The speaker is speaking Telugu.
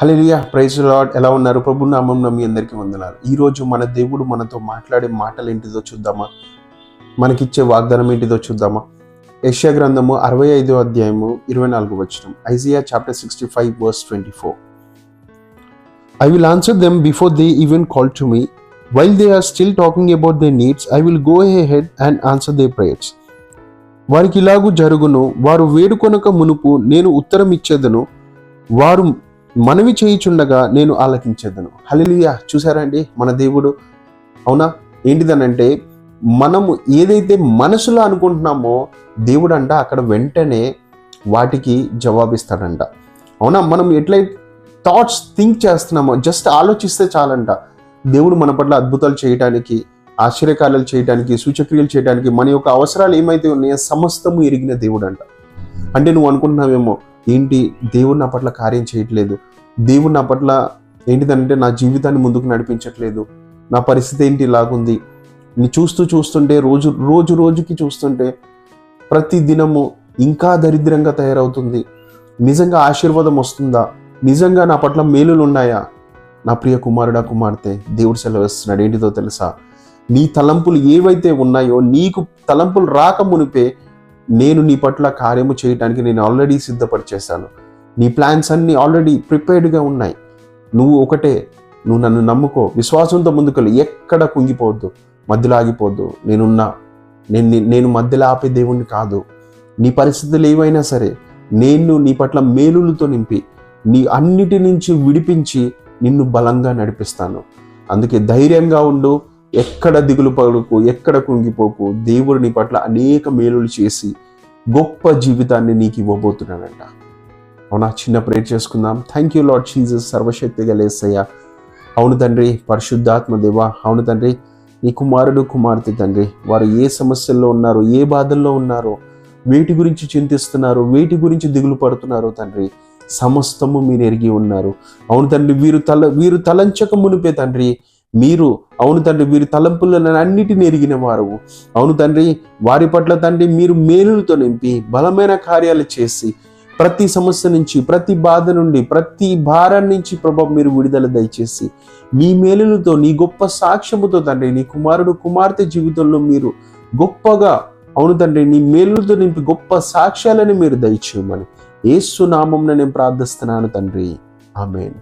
Hallelujah, praise the lord. ఎలా ఉన్నారు? ప్రభు నామమున మీ అందరికీ వందనాలు. ఈరోజు మన దేవుడు మనతో మాట్లాడే మాటలు ఏంటిదో చూద్దామా? మనకిచ్చే వాగ్దానం ఏంటిదో చూద్దామా? యెషయా గ్రంథము 65వ అధ్యాయము 24వ వచనం. Isaiah chapter 65 verse 24. I will answer them before they even call to me. While they are still talking about their needs, I will go ahead and answer their prayers. వారికి ఇలాగు జరుగును, వారు వేడుకొనక మునుపు నేను ఉత్తరం ఇచ్చేదను, వారు మనవి చేయుచుండగా నేను ఆలకించేదను. హల్లెలూయా. చూసారా అండి మన దేవుడు? అవునా? ఏంటిదనంటే మనము ఏదైతే మనసులో అనుకుంటున్నామో దేవుడు అంట అక్కడ వెంటనే వాటికి జవాబిస్తాడంట. అవునా? మనం ఎట్లయితే థాట్స్ థింక్ చేస్తున్నామో, జస్ట్ ఆలోచిస్తే చాలంట దేవుడు మన పట్ల అద్భుతాలు చేయడానికి, ఆశ్చర్యకార్యాలు చేయడానికి, సూచక్రియలు చేయడానికి, మన యొక్క అవసరాలు ఏమైతే ఉన్నాయో సమస్తము ఎరిగిన దేవుడు అంట. అంటే నువ్వు అనుకుంటున్నావేమో, ఏంటి దేవుడు నా పట్ల కార్యం చేయట్లేదు, దేవుడు నా పట్ల ఏంటిదంటే నా జీవితాన్ని ముందుకు నడిపించట్లేదు, నా పరిస్థితి ఏంటి ఇలాగుంది. నీ చూస్తుంటే రోజుకి చూస్తుంటే ప్రతి దినము ఇంకా దరిద్రంగా తయారవుతుంది. నిజంగా ఆశీర్వాదం వస్తుందా? నిజంగా నా పట్ల మేలులు ఉన్నాయా? నా ప్రియ కుమారుడా, కుమార్తె, దేవుడు సెలవిస్తున్నాడు. ఏంటిదో తెలుసా? నీ తలంపులు ఏవైతే ఉన్నాయో, నీకు తలంపులు రాక మునిపే నేను నీ పట్ల కార్యము చేయడానికి నేను ఆల్రెడీ సిద్ధపరిచేశాను. నీ ప్లాన్స్ అన్నీ ఆల్రెడీ ప్రిపేర్డ్గా ఉన్నాయి. నువ్వు నన్ను నమ్ముకో, విశ్వాసంతో ముందుకెళ్ళు, ఎక్కడ కుంగిపోవద్దు, మధ్యలో ఆగిపోవద్దు. నేను మధ్యలో ఆపే దేవుణ్ణి కాదు. నీ పరిస్థితులు ఏవైనా సరే నేను నీ పట్ల మేలులతో నింపి నీ అన్నిటి నుంచి విడిపించి నిన్ను బలంగా నడిపిస్తాను. అందుకే ధైర్యంగా ఉండు, ఎక్కడ దిగులు పడుకు, ఎక్కడ కుంగిపోకు. దేవుడు నీ పట్ల అనేక మేలులు చేసి గొప్ప జీవితాన్ని నీకు ఇవ్వబోతున్నాడంట. అవునా? చిన్న ప్రేర్ చేసుకుందాం. థ్యాంక్ యూ లార్డ్ జీసస్, సర్వశక్తి గల యేసయ్యా. అవును తండ్రి, పరిశుద్ధాత్మ దేవా. అవును తండ్రి, నీ కుమారుడు కుమార్తె తండ్రి, వారు ఏ సమస్యల్లో ఉన్నారో, ఏ బాధల్లో ఉన్నారో, వేటి గురించి చింతిస్తున్నారో, వేటి గురించి దిగులు పడుతున్నారో తండ్రి, సమస్తము మీరు ఎరిగి ఉన్నారు. అవును తండ్రి, వీరు తలంచక మునిపే తండ్రి మీరు, అవును తండ్రి, వీరి తలంపులను అన్నిటిని ఎరిగిన వారు. అవును తండ్రి, వారి పట్ల తండ్రి మీరు మేలులతో నింపి బలమైన కార్యాలు చేసి ప్రతి సమస్య నుంచి, ప్రతి బాధ నుండి, ప్రతి భారం నుంచి ప్రభు మీరు విడుదల దయచేసి మీ మేలులతో, నీ గొప్ప సాక్ష్యముతో తండ్రి నీ కుమారుడు కుమార్తె జీవితంలో మీరు గొప్పగా, అవును తండ్రి, నీ మేలులతో నింపి గొప్ప సాక్ష్యాలను మీరు దయచేయమని యేసు నామమున నేను ప్రార్థిస్తున్నాను తండ్రి. ఆమేన్.